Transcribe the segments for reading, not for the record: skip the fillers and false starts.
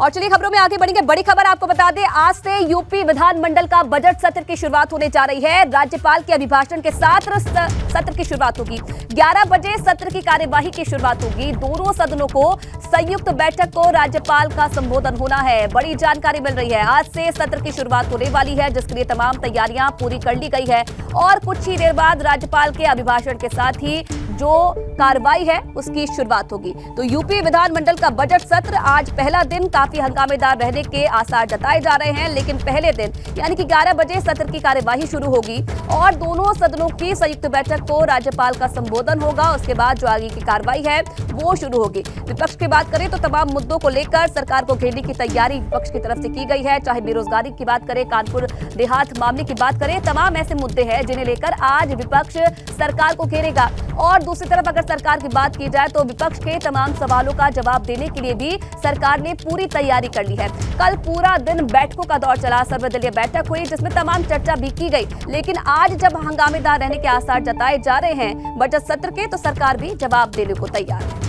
और चलिए खबरों में आगे बढ़ेंगे। बड़ी खबर आपको बता दें, आज से यूपी विधानमंडल का बजट सत्र की शुरुआत होने जा रही है। राज्यपाल के अभिभाषण के साथ सत्र की शुरुआत होगी। 11 बजे सत्र की कार्यवाही की शुरुआत होगी। दोनों सदनों को संयुक्त बैठक को राज्यपाल का संबोधन होना है। बड़ी जानकारी मिल रही है, आज से सत्र की शुरुआत होने वाली है, जिसके लिए तमाम तैयारियां पूरी कर ली गई है और कुछ ही देर बाद राज्यपाल के अभिभाषण के साथ ही जो कार्रवाई है उसकी शुरुआत होगी। तो यूपी विधानमंडल का बजट सत्र आज पहला दिन काफी हंगामेदार रहने के आसार जताए जा रहे हैं, लेकिन पहले दिन यानी कि 11 बजे सत्र की कार्यवाही शुरू होगी और दोनों सदनों की संयुक्त बैठक को राज्यपाल का संबोधन होगा। उसके बाद जो आगे की कार्रवाई है वो शुरू होगी। विपक्ष की बात करें तो तमाम मुद्दों को लेकर सरकार को घेरने की तैयारी विपक्ष की तरफ से की गई है। चाहे बेरोजगारी की बात करें, कानपुर देहात मामले की बात करें, तमाम ऐसे मुद्दे हैं जिन्हें लेकर आज विपक्ष सरकार को घेरेगा। और दूसरी तरफ अगर सरकार की बात की जाए तो विपक्ष के तमाम सवालों का जवाब देने के लिए भी सरकार ने पूरी तैयारी कर ली है। कल पूरा दिन बैठकों का दौर चला, सर्वदलीय बैठक हुई जिसमें तमाम चर्चा भी की गई, लेकिन आज जब हंगामेदार रहने के आसार जताए जा रहे हैं बजट सत्र के, तो सरकार भी जवाब देने को तैयार है।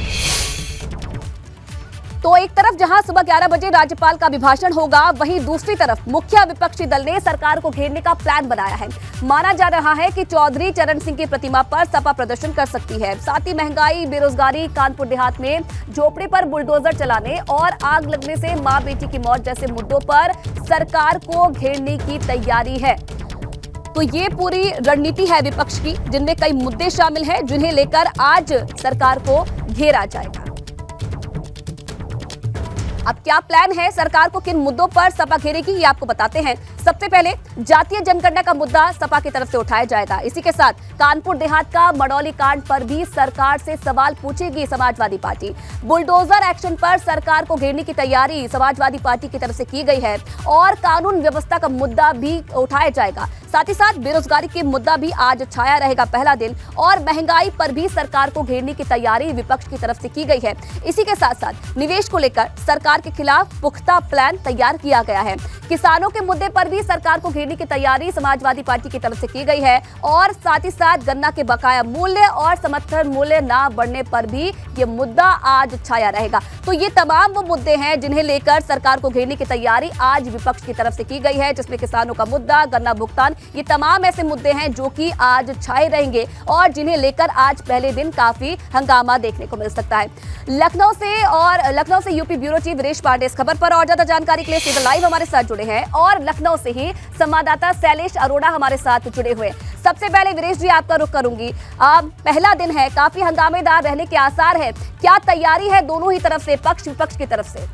तो एक तरफ जहां सुबह 11 बजे राज्यपाल का अभिभाषण होगा, वहीं दूसरी तरफ मुख्य विपक्षी दल ने सरकार को घेरने का प्लान बनाया है। माना जा रहा है कि चौधरी चरण सिंह की प्रतिमा पर सपा प्रदर्शन कर सकती है। साथ ही महंगाई, बेरोजगारी, कानपुर देहात में झोपड़े पर बुलडोजर चलाने और आग लगने से मां बेटी की मौत जैसे मुद्दों पर सरकार को घेरने की तैयारी है। तो ये पूरी रणनीति है विपक्ष की, जिनमें कई मुद्दे शामिल हैं जिन्हें लेकर आज सरकार को घेरा जाएगा। अब क्या प्लान है, सरकार को किन मुद्दों पर सपा घेरेगी, ये आपको बताते हैं। सबसे पहले जातीय जनगणना का मुद्दा सपा की तरफ से उठाया जाएगा। इसी के साथ कानपुर देहात का मड़ौली कांड पर भी सरकार से सवाल पूछेगी समाजवादी पार्टी। बुलडोजर एक्शन पर सरकार को घेरने की तैयारी समाजवादी पार्टी की तरफ से की गई है और कानून व्यवस्था का मुद्दा भी उठाया जाएगा। साथ ही साथ बेरोजगारी के मुद्दा भी आज छाया रहेगा पहला दिन, और महंगाई पर भी सरकार को घेरने की तैयारी विपक्ष की तरफ से की गई है। इसी के साथ साथ निवेश को लेकर सरकार के खिलाफ पुख्ता प्लान तैयार किया गया है। किसानों के मुद्दे पर भी सरकार को घेरने की तैयारी समाजवादी पार्टी की तरफ से की गई है और साथ ही साथ गन्ना के बकाया मूल्य और समर्थन मूल्य ना बढ़ने पर भी ये मुद्दा आज छाया रहेगा। तो ये तमाम वो मुद्दे हैं जिन्हें लेकर सरकार को घेरने की तैयारी आज विपक्ष की तरफ से की गई है, जिसमें किसानों का मुद्दा, गन्ना भुगतान, ये तमाम ऐसे मुद्दे हैं जो कि आज छाए रहेंगे और जिन्हें लेकर आज पहले दिन काफी हंगामा देखने को मिल सकता है। लखनऊ से UP bureau chief Viresh Pandey इस खबर पर और ज्यादा जानकारी के लिए सीधा लाइव हमारे साथ जुड़े हैं और लखनऊ से ही संवाददाता शैलेश अरोड़ा हमारे साथ जुड़े हुए। सबसे पहले वीरेश जी आपका रुख करूंगी, पहला दिन है, काफी हंगामेदार रहने के आसार है, क्या तैयारी है दोनों ही तरफ से, पक्ष विपक्ष की तरफ से?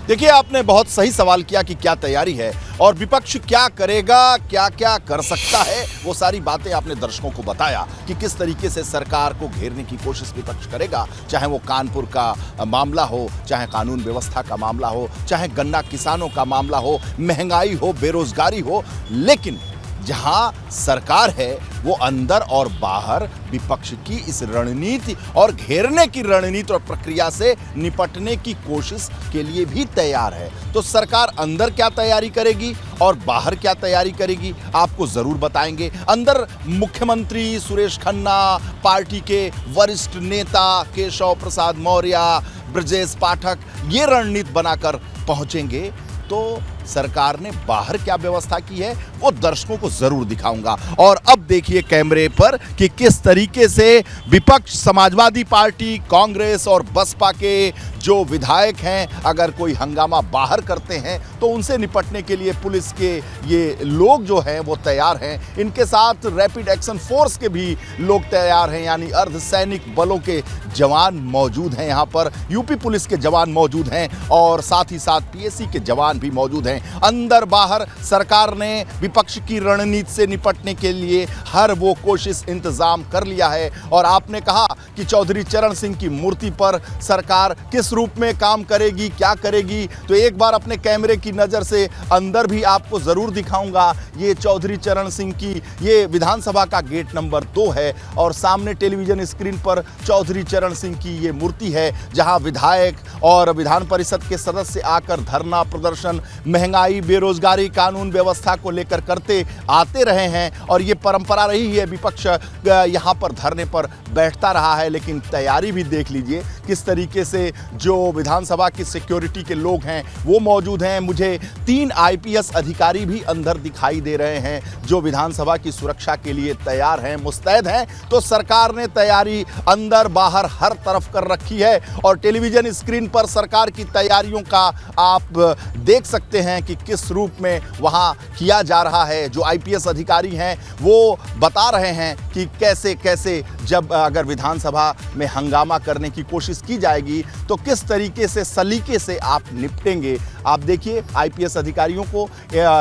देखिए, आपने बहुत सही सवाल किया कि क्या तैयारी है और विपक्ष क्या करेगा, क्या क्या कर सकता है, वो सारी बातें आपने दर्शकों को बताया कि किस तरीके से सरकार को घेरने की कोशिश विपक्ष करेगा। चाहे वो कानपुर का मामला हो, चाहे कानून व्यवस्था का मामला हो, चाहे गन्ना किसानों का मामला हो, महंगाई हो, बेरोजगारी हो, लेकिन जहां सरकार है वो अंदर और बाहर विपक्ष की इस रणनीति और घेरने की रणनीति और प्रक्रिया से निपटने की कोशिश के लिए भी तैयार है। तो सरकार अंदर क्या तैयारी करेगी और बाहर क्या तैयारी करेगी, आपको जरूर बताएंगे। अंदर मुख्यमंत्री सुरेश खन्ना, पार्टी के वरिष्ठ नेता केशव प्रसाद मौर्य, ब्रजेश पाठक ये रणनीति बनाकर पहुंचेंगे। तो सरकार ने बाहर क्या व्यवस्था की है वो दर्शकों को जरूर दिखाऊंगा। और अब देखिए कैमरे पर कि किस तरीके से विपक्ष, समाजवादी पार्टी, कांग्रेस और बसपा के जो विधायक हैं, अगर कोई हंगामा बाहर करते हैं तो उनसे निपटने के लिए पुलिस के ये लोग जो हैं वो तैयार हैं। इनके साथ रैपिड एक्शन फोर्स के भी लोग तैयार हैं, यानी अर्धसैनिक बलों के जवान मौजूद हैं। यहाँ पर यूपी पुलिस के जवान मौजूद हैं और साथ ही साथ पीएसी के जवान भी मौजूद हैं। अंदर बाहर सरकार ने विपक्ष की रणनीति से निपटने के लिए हर वो कोशिश इंतजाम कर लिया है। और आपने कहा कि चौधरी चरण सिंह की मूर्ति पर सरकार किस रूप में काम करेगी, क्या करेगी, तो एक बार अपने कैमरे की नजर से अंदर भी आपको जरूर दिखाऊंगा। ये चौधरी चरण सिंह की ये विधानसभा का गेट नंबर 2 है और सामने टेलीविजन स्क्रीन पर चौधरी चरण सिंह की ये मूर्ति है, जहां विधायक और विधान परिषद के सदस्य आकर धरना प्रदर्शन, महंगाई, बेरोजगारी, कानून व्यवस्था को लेकर करते आते रहे हैं और ये परंपरा रही है। विपक्ष यहाँ पर धरने पर बैठता रहा है, लेकिन तैयारी भी देख लीजिए किस तरीके से जो विधानसभा की सिक्योरिटी के लोग हैं वो मौजूद हैं। मुझे 3 आईपीएस अधिकारी भी अंदर दिखाई दे रहे हैं जो विधानसभा की सुरक्षा के लिए तैयार हैं, मुस्तैद हैं। तो सरकार ने तैयारी अंदर बाहर हर तरफ कर रखी है और टेलीविजन स्क्रीन पर सरकार की तैयारियों का आप देख सकते हैं कि किस रूप में वहां किया जा रहा है। जो आईपीएस अधिकारी हैं वो बता रहे हैं कि कैसे कैसे जब अगर विधानसभा में हंगामा करने की कोशिश की जाएगी तो किस तरीके से सलीके से आप निपटेंगे। आप देखिए आईपीएस अधिकारियों को,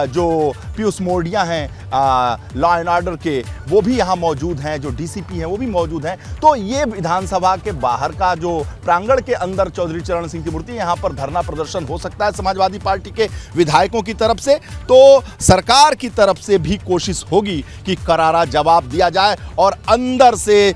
जो पीयूष मोरडिया हैं लॉ एंड ऑर्डर के, वो भी यहाँ मौजूद हैं, जो डीसीपी हैं वो भी मौजूद हैं। तो ये विधानसभा के बाहर का जो प्रांगण के अंदर चौधरी चरण सिंह की मूर्ति, यहाँ पर धरना प्रदर्शन हो सकता है समाजवादी पार्टी के विधायकों की तरफ से। तो सरकार की तरफ से भी कोशिश होगी कि करारा जवाब दिया जाए और अंदर से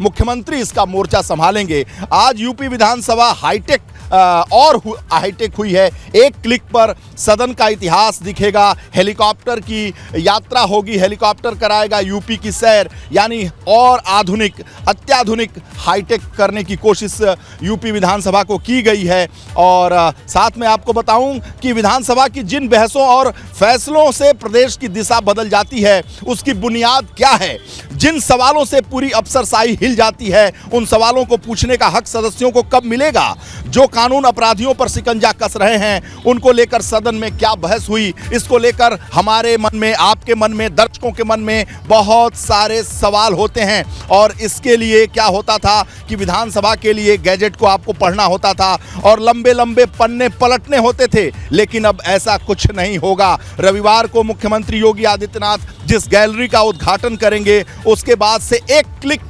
मुख्यमंत्री इसका मोर्चा संभालेंगे। आज यूपी विधानसभा हाईटेक हाईटेक हुई है। एक क्लिक पर सदन का इतिहास दिखेगा, हेलीकॉप्टर की यात्रा होगी, हेलीकॉप्टर कराएगा यूपी की सैर, यानी और आधुनिक अत्याधुनिक हाईटेक करने की कोशिश यूपी विधानसभा को की गई है। और साथ में आपको बताऊं कि विधानसभा की जिन बहसों और फैसलों से प्रदेश की दिशा बदल जाती है उसकी बुनियाद क्या है, जिन सवालों से पूरी अफसरशाही हिल जाती है उन सवालों को पूछने का हक सदस्यों को कब मिलेगा। जो कानून अपराधियों पर शिकंजा कस रहे हैं उनको लेकर सदन में क्या बहस हुई, इसको लेकर हमारे मन में, आपके मन में, दर्शकों के मन में बहुत सारे सवाल होते हैं। और इसके लिए क्या होता था कि विधानसभा के लिए गैजेट को आपको पढ़ना होता था और लंबे लंबे पन्ने पलटने होते थे, लेकिन अब ऐसा कुछ नहीं होगा। रविवार को मुख्यमंत्री योगी आदित्यनाथ जिस गैलरी का उद्घाटन करेंगे उसके बाद से एक क्लिक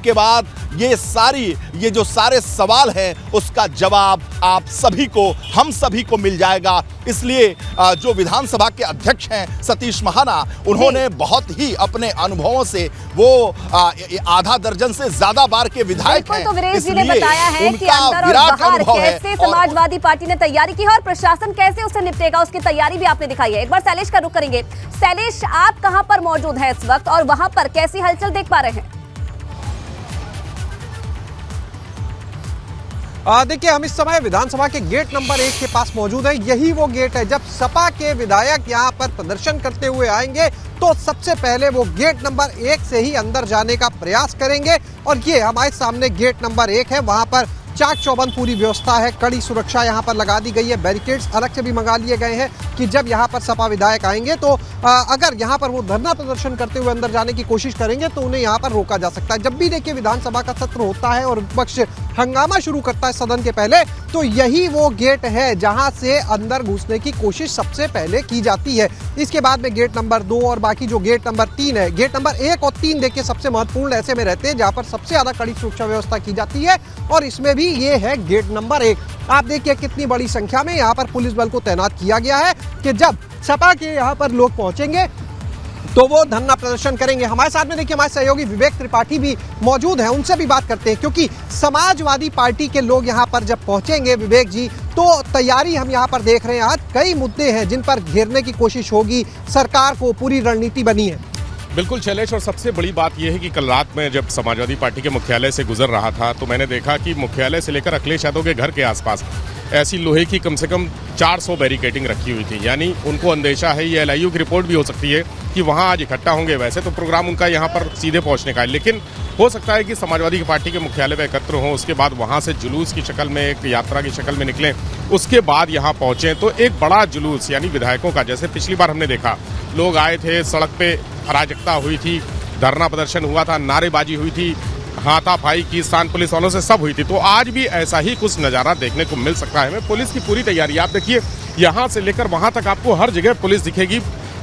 के बाद ये जो सारे सवाल हैं उसका जवाब आप सभी को, हम सभी को मिल जाएगा। इसलिए जो विधानसभा के अध्यक्ष हैं सतीश महाना, उन्होंने बहुत ही अपने अनुभवों से, वो आधा दर्जन से ज्यादा बार के विधायक हैं, तो वीरेश जी ने बताया है कि अंदर और बाहर कैसे समाजवादी पार्टी ने तैयारी की है और प्रशासन कैसे उससे निपटेगा, उसकी तैयारी भी आपने दिखाई है। एक बार शैलेश का रुख करेंगे। शैलेश, आप कहां पर मौजूद हैं इस वक्त और वहां पर कैसी हलचल देख पा रहे हैं? देखिए, हम इस समय विधानसभा के गेट नंबर 1 के पास मौजूद है। यही वो गेट है, जब सपा के विधायक यहां पर प्रदर्शन करते हुए आएंगे तो सबसे पहले वो गेट नंबर 1 से ही अंदर जाने का प्रयास करेंगे। और ये हमारे सामने गेट नंबर 1 है, वहां पर चाक चौबंद पूरी व्यवस्था है, कड़ी सुरक्षा यहाँ पर लगा दी गई है, बैरिकेड्स अलग से भी मंगा लिए गए हैं कि जब यहाँ पर सपा विधायक आएंगे तो अगर यहाँ पर वो धरना प्रदर्शन करते हुए अंदर जाने की कोशिश करेंगे तो उन्हें यहाँ पर रोका जा सकता है। जब भी देखिए विधानसभा का सत्र होता है और विपक्ष हंगामा शुरू करता है सदन के पहले, तो यही वो गेट है जहां से अंदर घुसने की कोशिश सबसे पहले की जाती है। इसके बाद में गेट नंबर 2 और बाकी जो गेट नंबर 3 है, गेट नंबर 1 और 3 देखिए सबसे महत्वपूर्ण ऐसे में रहते हैं जहां पर सबसे ज्यादा कड़ी सुरक्षा व्यवस्था की जाती है। और इसमें भी ये है गेट नंबर 1। आप देखिए कितनी बड़ी संख्या में यहाँ पर पुलिस बल को तैनात किया गया है कि जब सपा के यहाँ पर लोग पहुंचेंगे तो वो धरना प्रदर्शन करेंगे। हमारे साथ में देखिए हमारे सहयोगी विवेक त्रिपाठी भी मौजूद हैं, उनसे भी बात करते हैं, क्योंकि समाजवादी पार्टी के लोग यहाँ पर जब पहुंचेंगे विवेक जी, तो तैयारी हम यहाँ पर देख रहे हैं। आज कई मुद्दे हैं जिन पर घेरने की कोशिश होगी, सरकार को पूरी रणनीति बनी है। बिल्कुल शैलेश, और सबसे बड़ी बात यह है कि कल रात में जब समाजवादी पार्टी के मुख्यालय से गुजर रहा था तो मैंने देखा कि मुख्यालय से लेकर अखिलेश यादव के घर के आसपास ऐसी लोहे की कम से कम 400 बैरिकेडिंग रखी हुई थी। यानी उनको अंदेशा है, ये LIU की रिपोर्ट भी हो सकती है कि वहाँ आज इकट्ठा होंगे। वैसे तो प्रोग्राम उनका यहाँ पर सीधे पहुँचने का है, लेकिन हो सकता है कि समाजवादी पार्टी के मुख्यालय में एकत्र हों, उसके बाद वहाँ से जुलूस की शक्ल में, एक यात्रा की शक्ल में निकलें, उसके बाद यहाँ पहुँचें। तो एक बड़ा जुलूस यानी विधायकों का, जैसे पिछली बार हमने देखा लोग आए थे, सड़क पे अराजकता हुई थी, धरना प्रदर्शन हुआ था, नारेबाजी हुई थी, हाथापाई की स्थान पुलिस वालों से सब हुई थी, तो आज भी ऐसा ही कुछ नज़ारा देखने को मिल सकता है। पुलिस की पूरी तैयारी, आप देखिए यहाँ से लेकर वहाँ तक आपको हर जगह पुलिस दिखेगी,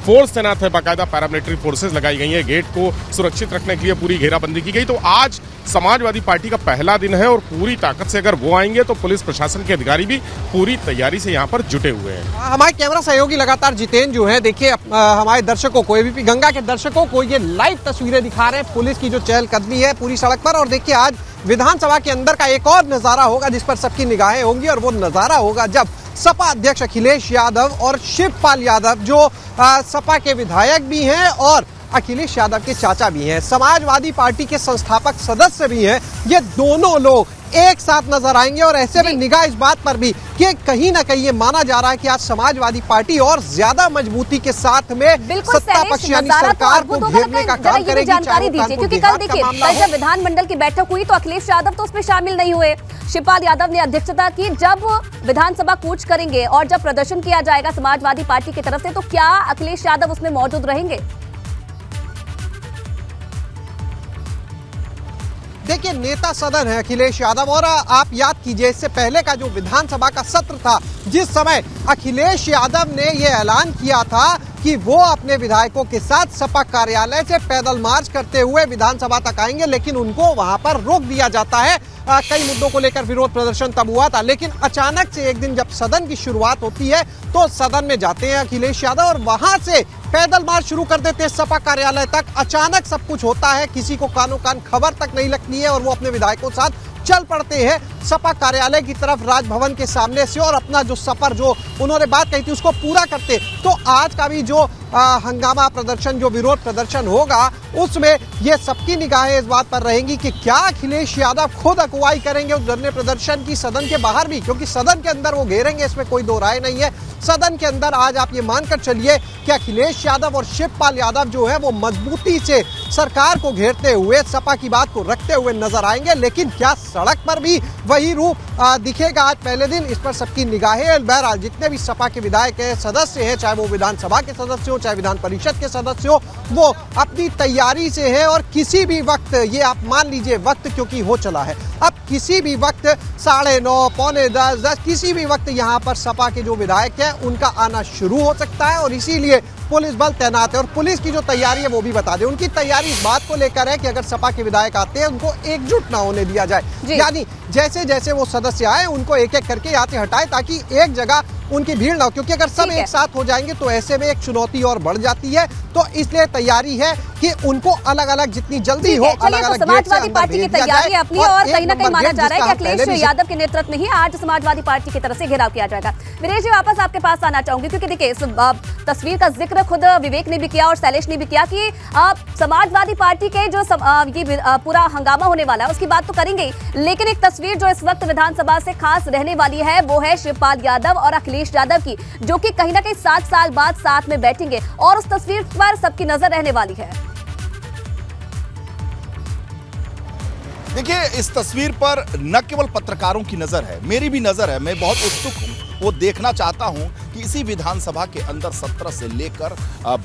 फोर्स तैनात है, बाकायदा पैरामिलिट्री फोर्सेस लगाई गई हैं, गेट को सुरक्षित रखने के लिए पूरी घेराबंदी की गई। तो आज समाजवादी पार्टी का पहला दिन है और पूरी ताकत से अगर वो आएंगे तो पुलिस प्रशासन के अधिकारी भी पूरी तैयारी से यहाँ पर जुटे हुए हैं। हमारे कैमरा सहयोगी लगातार जितेंद्र जो है, देखिए हमारे दर्शकों को, एबीपी गंगा के दर्शकों को ये लाइव तस्वीरें दिखा रहे हैं पुलिस की जो चहलकदमी है पूरी सड़क पर। और देखिए आज विधानसभा के अंदर का एक और नजारा होगा जिस पर सबकी निगाहें होंगी, और वो नजारा होगा जब सपा अध्यक्ष अखिलेश यादव और शिवपाल यादव जो सपा के विधायक भी हैं और अखिलेश यादव के चाचा भी हैं, समाजवादी पार्टी के संस्थापक सदस्य भी हैं। ये दोनों लोग एक साथ नजर आएंगे और ऐसे में निगाह इस बात पर भी कि कहीं ना कहीं ये माना जा रहा है कि आज समाजवादी पार्टी और ज्यादा मजबूती के साथ में सत्ता पक्ष यानी सरकार को घेरने का काम करेगी। जानकारी दीजिए, क्योंकि कल देखिए कल जब विधानमंडल की बैठक हुई तो अखिलेश यादव तो उसमें शामिल नहीं हुए। शिवपाल यादव ने अध्यक्षता की। जब विधानसभा कूच करेंगे और जब प्रदर्शन किया जाएगा समाजवादी पार्टी की तरफ से, तो क्या अखिलेश यादव उसमें मौजूद रहेंगे? देखिए, नेता सदन है अखिलेश यादव, और आप याद कीजिए इससे पहले का जो विधानसभा का सत्र था, जिस समय अखिलेश यादव ने ये ऐलान किया था कि वो अपने विधायकों के साथ सपा कार्यालय से पैदल मार्च करते हुए विधानसभा तक आएंगे, लेकिन उनको वहां पर रोक दिया जाता है। कई मुद्दों को लेकर विरोध प्रदर्शन तब हुआ था, लेकिन अचानक से एक दिन जब सदन की शुरुआत होती है तो सदन में जाते हैं अखिलेश यादव और वहां से पैदल मार्च शुरू कर देते हैं सपा कार्यालय तक। अचानक सब कुछ होता है, किसी को कानो कान खबर तक नहीं लगती है और वो अपने विधायकों के साथ चल पड़ते हैं सपा कार्यालय की तरफ राजभवन के सामने से, और अपना जो सफर जो उन्होंने बात कही थी उसको पूरा करते। तो आज का भी जो हंगामा प्रदर्शन, जो विरोध प्रदर्शन होगा, उसमें ये सबकी निगाहें इस बात पर रहेंगी कि क्या अखिलेश यादव खुद अगुवाई करेंगे उस धरने प्रदर्शन की सदन के बाहर भी, क्योंकि सदन के अंदर वो घेरेंगे, इसमें कोई दो राय नहीं है। सदन के अंदर आज आप ये मानकर चलिए कि अखिलेश यादव और शिवपाल यादव जो है वो मजबूती से सरकार को घेरते हुए सपा की बात को रखते हुए नजर आएंगे। लेकिन क्या सड़क पर भी वही रूप दिखेगा आज पहले दिन? इस पर सबकी निगाहें। बहरहाल जितने भी सपा के विधायक हैं, सदस्य हैं, चाहे वो विधानसभा के सदस्य हो, चाहे विधान परिषद के सदस्य हो, वो अपनी तैयारी से है और किसी भी वक्त, ये आप मान लीजिए वक्त क्योंकि हो चला है, अब किसी भी वक्त 9:30, 9:45, किसी भी वक्त यहाँ पर सपा के जो विधायक हैं उनका आना शुरू हो सकता है। और इसीलिए पुलिस बल तैनात है। और पुलिस की जो तैयारी है वो भी बता दें, उनकी तैयारी इस बात को लेकर है कि अगर सपा के विधायक आते हैं उनको एकजुट ना होने दिया जाए, यानी जैसे जैसे वो सदस्य आए उनको एक एक करके यहाँ से हटाए ताकि एक जगह उनकी भीड़ ना हो, क्योंकि अगर सब एक साथ हो जाएंगे तो ऐसे में एक चुनौती और बढ़ जाती है। तो इसलिए तैयारी है कि उनको अलग अलग जितनी जल्दी हो अलग अलग समाजवादी पार्टी की तैयारी अपनी, और कहीं ना कहीं माना जा रहा है कि अखिलेश यादव के नेतृत्व में ही आज समाजवादी पार्टी की तरफ से घेराव किया जाएगा। विनेश जी, वापस आपके पास आना चाहूंगी, क्योंकि देखिए इस तस्वीर का जिक्र खुद विवेक ने भी किया और शैलेश ने भी किया कि समाजवादी पार्टी के जो ये पूरा हंगामा होने वाला है उसकी बात तो करेंगे, लेकिन एक तस्वीर जो इस वक्त विधानसभा से खास रहने वाली है वो है शिवपाल यादव और अखिलेश यादव की, जो कि कहीं ना कहीं 7 साल बाद साथ में बैठेंगे और उस तस्वीर पर सबकी नजर रहने वाली है। देखिए, इस तस्वीर पर न केवल पत्रकारों की नजर है, मेरी भी नजर है। मैं बहुत उत्सुक हूं, वो देखना चाहता हूं कि इसी विधानसभा के अंदर 17 से लेकर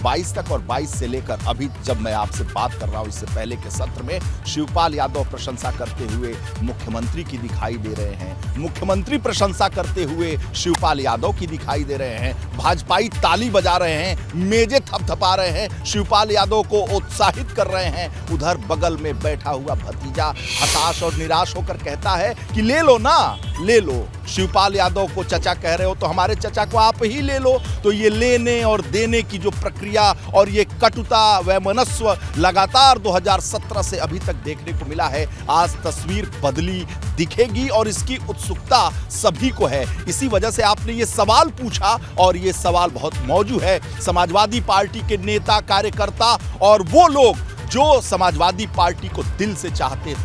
22 तक और 22 से लेकर अभी जब मैं आपसे बात कर रहा हूं इससे पहले के सत्र में शिवपाल यादव प्रशंसा करते हुए मुख्यमंत्री की दिखाई दे रहे हैं, मुख्यमंत्री प्रशंसा करते हुए शिवपाल यादव की दिखाई दे रहे हैं, भाजपाई ताली बजा रहे हैं, मेजे थपथपा रहे हैं, शिवपाल यादव को उत्साहित कर रहे हैं। उधर बगल में बैठा हुआ भतीजा हताश और निराश होकर कहता है कि ले लो ना, ले लो। शिवपाल यादव को चचा कह रहे हो तो हमारे चचा को आप ही ले लो। तो ये लेने और देने की जो प्रक्रिया और ये कटुता व मनस्व लगातार 2017 से अभी तक देखने को मिला है। आज तस्वीर बदली दिखेगी और इसकी उत्सुकता सभी को है। इसी वजह से आपने ये सवाल पूछा और ये सवाल बहुत मौजूद है। समाजवादी पार्टी के नेता, कार्यकर्ता और वो लोग जो समाजवादी पार्टी को दिल से चाहते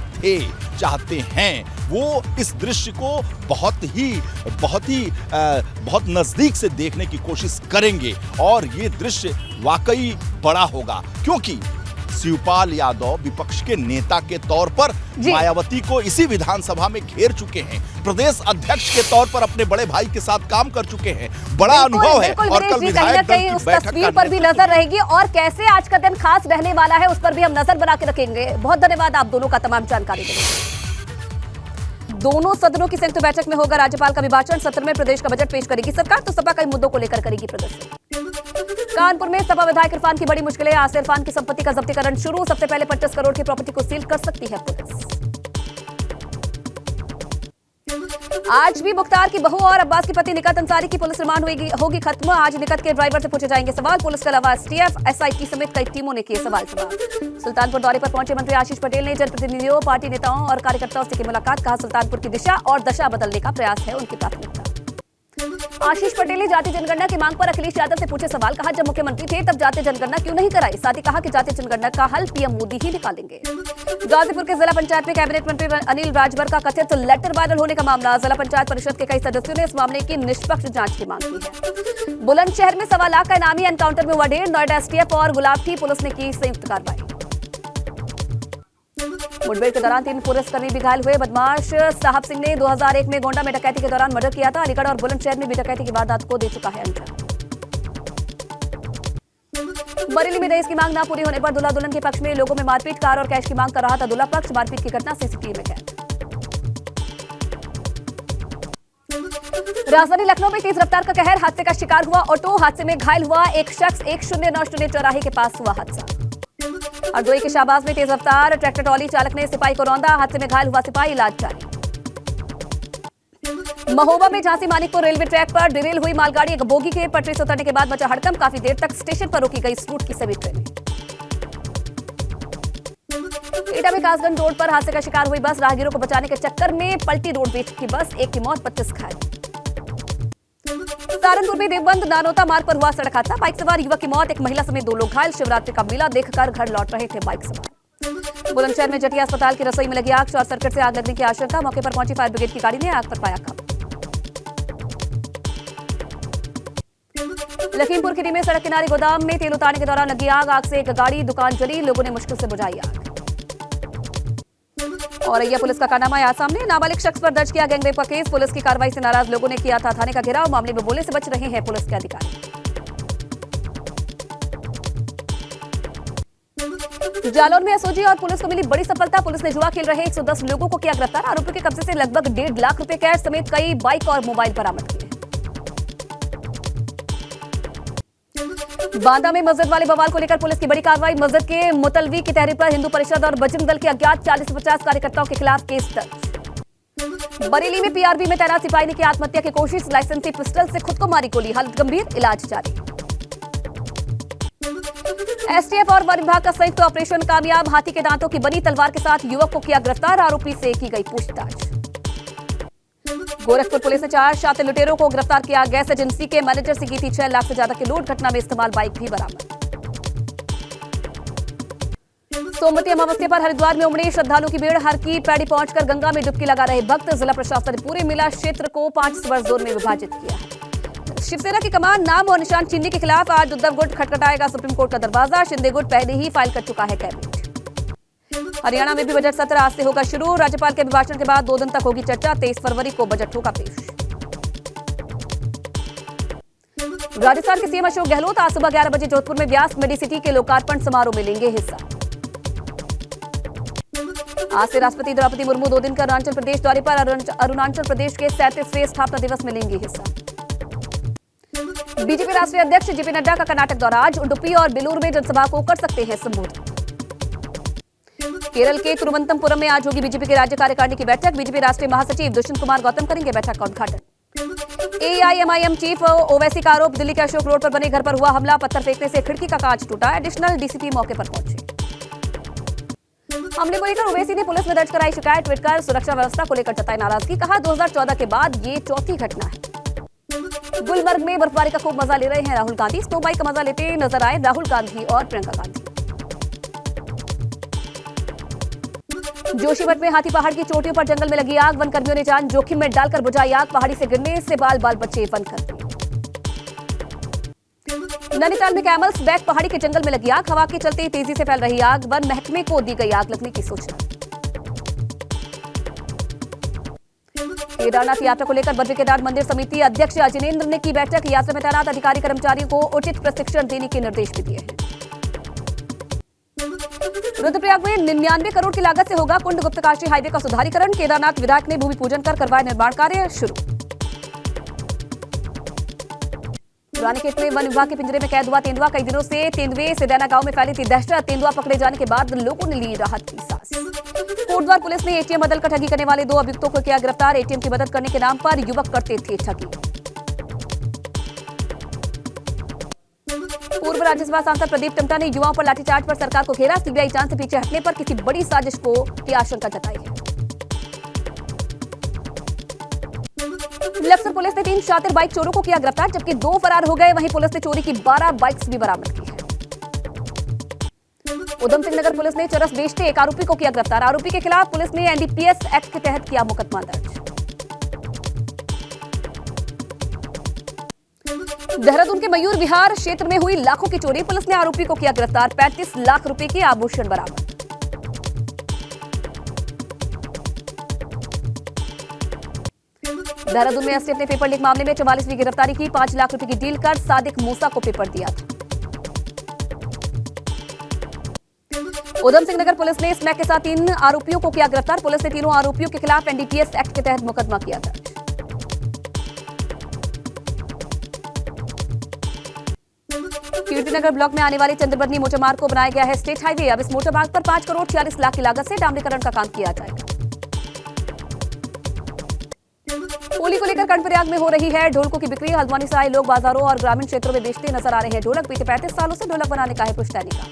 हैं, वो इस दृश्य को बहुत नजदीक से देखने की कोशिश करेंगे और ये दृश्य वाकई बड़ा होगा, क्योंकि शिवपाल यादव विपक्ष के नेता के तौर पर मायावती को इसी विधानसभा में घेर चुके हैं, प्रदेश अध्यक्ष के तौर पर अपने बड़े भाई के साथ काम कर चुके हैं, बड़ा अनुभव है। और कल विधायक दल की बैठक तस्वीर पर भी नजर रहेगी और कैसे आज का दिन खास रहने वाला है उस पर भी हम नजर बना के रखेंगे। बहुत धन्यवाद आप दोनों का तमाम जानकारी देने के लिए। दोनों सदनों की संयुक्त बैठक में होगा राज्यपाल का अभिभाषण, सत्र में प्रदेश का बजट पेश करेगी सरकार, तो सपा कई मुद्दों को लेकर करेगी प्रदर्शन। कानपुर में सपा विधायक इरफान की बड़ी मुश्किलें, आज से इरफान की संपत्ति का जब्तीकरण शुरू, सबसे पहले 25 करोड़ की प्रॉपर्टी को सील कर सकती है पुलिस। आज भी मुख्तार की बहू और अब्बास के पति निकत अंसारी की पुलिस रिमांड होगी खत्म। आज निकत के ड्राइवर से पूछे जाएंगे सवाल। पुलिस के अलावा एसटीएफ, एसआईटी समेत कई टीमों ने किए सवाल जवाब। सुल्तानपुर दौरे पर पहुंचे मंत्री आशीष पटेल ने जनप्रतिनिधियों, पार्टी नेताओं और कार्यकर्ताओं से की मुलाकात, कहा सुल्तानपुर की दिशा और दशा बदलने का प्रयास है उनकी प्राथमिकता। आशीष पटेल ने जातीय जनगणना की मांग पर अखिलेश यादव से पूछे सवाल। कहा, जब मुख्यमंत्री थे तब जातीय जनगणना क्यों नहीं कराई। साथ ही कहा कि जातीय जनगणना का हल पीएम मोदी ही निकालेंगे। गाजीपुर के जिला पंचायत में कैबिनेट मंत्री अनिल राजभर का कथित लेटर वायरल होने का मामला। जिला पंचायत परिषद के कई सदस्यों ने इस मामले की निष्पक्ष जांच की मांग की है। बुलंदशहर में 1.25 लाख का इनामी एनकाउंटर में हुआ ढेर। नोएडा एसटीएफ और गुलाबटी पुलिस ने की संयुक्त कार्रवाई। मुठभेड़ के दौरान 3 पुलिसकर्मी भी घायल हुए। बदमाश साहब सिंह ने 2001 में गोंडा में डकैती के दौरान मर्डर किया था। अलीगढ़ और बुलंदशहर में भी डकैती की वारदात को दे चुका है अंजाम। बरेली में दहेज की मांग न पूरी होने पर दूल्हा दुल्हन के पक्ष में लोगों में मारपीट। कार और कैश की मांग कर रहा था दूल्हा पक्ष। मारपीट की घटना सीसीटीवी में कैद। राजधानी लखनऊ में तेज रफ्तार का कहर। हादसे का शिकार हुआ ऑटो। हादसे में घायल हुआ एक शख्स। 1090 चौराहे के पास हुआ हादसा। हरदोई के शाहबाज में तेज रफ्तार ट्रैक्टर ट्रॉली चालक ने सिपाही को रौंदा। हादसे में घायल हुआ सिपाही, इलाज जारी। महोबा में झांसी मानिकपुर रेलवे ट्रैक पर डिरेल हुई मालगाड़ी। एक बोगी के पटरी से उतरने के बाद मचा हड़कंप। काफी देर तक स्टेशन पर रोकी गई इस रूट की सभी ट्रेनें। एटा में कासगंज रोड पर हादसे का शिकार हुई बस। राहगीरों को बचाने के चक्कर में पलटी रोडवेज की बस। एक की मौत, 25 घायल। सहारनपुर में देवबंद नानोता मार्ग पर हुआ सड़क हादसा। बाइक सवार युवक की मौत, एक महिला समेत 2 लोग घायल। शिवरात्रि का मेला देखकर घर लौट रहे थे बाइक सवार। बुलंदशहर में जटिया अस्पताल की रसोई में लगी आग। शॉर्ट सर्किट से आग लगने की आशंका। मौके पर पहुंची फायर ब्रिगेड की गाड़ी ने आग पर पाया काबू। लखीमपुर खीरी में सड़क किनारे गोदाम में तेल उतारने के दौरान लगी आग। आग से एक गाड़ी, दुकान जली। लोगों ने मुश्किल से बुझाई आग। और अय्या पुलिस का कारनामा आया सामने। नाबालिग शख्स पर दर्ज किया गैंगरेप का केस। पुलिस की कार्रवाई से नाराज लोगों ने किया था थाने का घेराव। मामले में बोलने से बच रहे हैं पुलिस के अधिकारी। जालौर में एसओजी और पुलिस को मिली बड़ी सफलता। पुलिस ने जुआ खेल रहे 110 लोगों को किया गिरफ्तार। आरोपियों के कब्जे से लगभग 1.5 लाख रुपए कैश समेत कई बाइक और मोबाइल बरामद किए। बांदा में मस्जिद वाले बवाल को लेकर पुलिस की बड़ी कार्रवाई। मस्जिद के मुतलवी की तहरीर पर हिंदू परिषद और बजरंग दल के अज्ञात 40 से 50 कार्यकर्ताओं के खिलाफ केस दर्ज। बरेली में पीआरबी में तैनात सिपाही ने की आत्महत्या की कोशिश। लाइसेंसी पिस्टल से खुद को मारी गोली। हालत गंभीर, इलाज जारी। एसटीएफ और वन विभाग का संयुक्त ऑपरेशन कामयाब। हाथी के दांतों की बनी तलवार के साथ युवक को किया गिरफ्तार। आरोपी से की गई पूछताछ। गोरखपुर पुलिस ने 4 शातिर लुटेरों को गिरफ्तार किया। गैस एजेंसी के मैनेजर से की थी 6 लाख से ज्यादा की लूट। घटना में इस्तेमाल बाइक भी बरामद। सोमवती अमावस्या पर हरिद्वार में उमड़ी श्रद्धालुओं की भीड़। हर की पैड़ी पहुंचकर गंगा में डुबकी लगा रहे भक्त। जिला प्रशासन ने पूरे मेला क्षेत्र को 5 स्वर जोन में विभाजित किया है। शिवसेना की कमान नाम और निशान चीनी के खिलाफ आज उद्धव गुट खटखटाएगा सुप्रीम कोर्ट का दरवाजा। शिंदे गुट पहले ही फाइल कर चुका है कैबिनेट। हरियाणा में भी बजट सत्र आज से होगा शुरू। राज्यपाल के अभिभाषण के बाद 2 दिन तक होगी चर्चा। 23 फरवरी को बजट होगा पेश। राजस्थान के सीएम अशोक गहलोत आज सुबह 11 बजे जोधपुर में व्यास मेडिसिटी के लोकार्पण समारोह में लेंगे हिस्सा। आज से राष्ट्रपति द्रौपदी मुर्मू 2 दिन का अरुणाचल प्रदेश दौरे पर। अरुणाचल प्रदेश के 37वें स्थापना दिवस में लेंगे हिस्सा। बीजेपी राष्ट्रीय अध्यक्ष जेपी नड्डा का कर्नाटक दौरा। आज उडुपी और बेलूर में जनसभा को कर सकते हैं संबोधित। केरल के तिरुवनंतपुरम में आज होगी बीजेपी की राज्य कार्यकारिणी की बैठक। बीजेपी राष्ट्रीय महासचिव दुष्यंत कुमार गौतम करेंगे बैठक का उद्घाटन। एआईएमआईएम चीफ ओवैसी का आरोप। दिल्ली के अशोक रोड पर बने घर पर हुआ हमला। पत्थर फेंकने से खिड़की का कांच टूटा। एडिशनल डीसीपी मौके पर पहुंचे। हमले को लेकर ओवैसी ने पुलिस में दर्ज कराई शिकायत। ट्वीट कर सुरक्षा व्यवस्था को लेकर जताई नाराजगी। कहा, 2014 के बाद ये 4थी घटना है। गुलमर्ग में बर्फबारी का खूब मजा ले रहे हैं राहुल गांधी। स्नो बाइक का मजा लेते नजर आए राहुल गांधी और प्रियंका गांधी। जोशीमठ में हाथी पहाड़ की चोटियों पर जंगल में लगी आग। वन कर्मियों ने जान जोखिम में डालकर बुझाई आग। पहाड़ी से गिरने से बाल बाल बचे वन कर्मी। नैनीताल में कैमल्स बैक पहाड़ी के जंगल में लगी आग। हवा के चलते तेजी से फैल रही आग। वन महकमे को दी गई आग लगने की सूचना। केदारनाथ यात्रा को लेकर बद्री केदार मंदिर समिति अध्यक्ष अजिनेंद्र ने की बैठक। यात्रा में तैनात अधिकारी कर्मचारियों को उचित प्रशिक्षण देने के निर्देश भी दिए हैं। रुद्रप्रयाग में 99 करोड़ की लागत से होगा कुंड गुप्तकाशी हाईवे का सुधारीकरण। केदारनाथ विधायक ने भूमि पूजन कर करवाया निर्माण कार्य शुरू। पुराने खेत में वन विभाग के पिंजरे में कैद हुआ तेंदुआ। कई दिनों से तेंदुए सिदैना गांव में फैली थी दहशत। तेंदुआ पकड़े जाने के बाद लोगों ने ली राहत की सांस। कोटद्वार पुलिस ने एटीएम बदलकर ठगी करने वाले 2 अभियुक्तों को किया गिरफ्तार। एटीएम की मदद करने के नाम पर युवक करते थे ठगी। पूर्व राज्यसभा सांसद प्रदीप टमटा ने युवाओं पर लाठीचार्ज पर सरकार को घेरा। सीबीआई जांच से पीछे हटने पर किसी बड़ी साजिश की आशंका जताई है। लक्सर पुलिस ने 3 शातिर बाइक चोरों को किया गिरफ्तार, जबकि 2 फरार हो गए। वहीं पुलिस ने चोरी की 12 बाइक्स भी बरामद की है। उधम सिंह नगर पुलिस ने चरस बेचते एक आरोपी को किया गिरफ्तार। आरोपी के खिलाफ पुलिस ने एनडीपीएस एक्ट के तहत किया मुकदमा दर्ज। देहरादून के मयूर विहार क्षेत्र में हुई लाखों की चोरी, पुलिस ने आरोपी को किया गिरफ्तार। 35 लाख रुपए के आभूषण बरामद। देहरादून में एसटीएफ ने पेपर लीक मामले में 44वीं गिरफ्तारी की। 5 लाख रुपए की डील कर सादिक मूसा को पेपर दिया था। उधम सिंह नगर पुलिस ने स्मैक के साथ 3 आरोपियों को किया गिरफ्तार। पुलिस ने तीनों आरोपियों के खिलाफ एनडीपीएस एक्ट के तहत मुकदमा किया था। कीर्तिनगर ब्लॉक में आने वाली चंद्रबदनी मोटर मार्ग को बनाया गया है स्टेट हाईवे। अब इस मोटर मार्ग पर 5 करोड़ 46 लाख की लागत से डामरीकरण का काम किया जाएगा। होली को लेकर कर्णप्रयाग में हो रही है ढोलकों की बिक्री। हल्द्वानी से आए लोग बाजारों और ग्रामीण क्षेत्रों में बेचते नजर आ रहे हैं ढोलक। बीते 35 सालों से ढोलक बनाने का है पुश्तैनी का।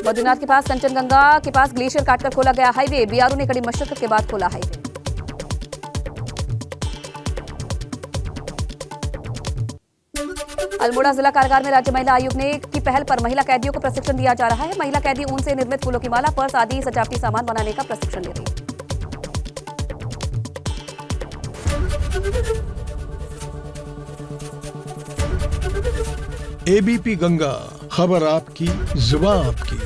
बद्रीनाथ के पास कंचनगंगा के पास ग्लेशियर काटकर खोला गया हाईवे। बीआरओ ने कड़ी मशक्कत के बाद खोला हाईवे। अल्मोड़ा जिला कारागार में राज्य महिला आयोग ने की पहल पर महिला कैदियों को प्रशिक्षण दिया जा रहा है। महिला कैदी ऊन से निर्मित फूलों की माला, पर्स आदि सजावटी सामान बनाने का प्रशिक्षण ले रही है। एबीपी गंगा, खबर आपकी, जुबान आपकी।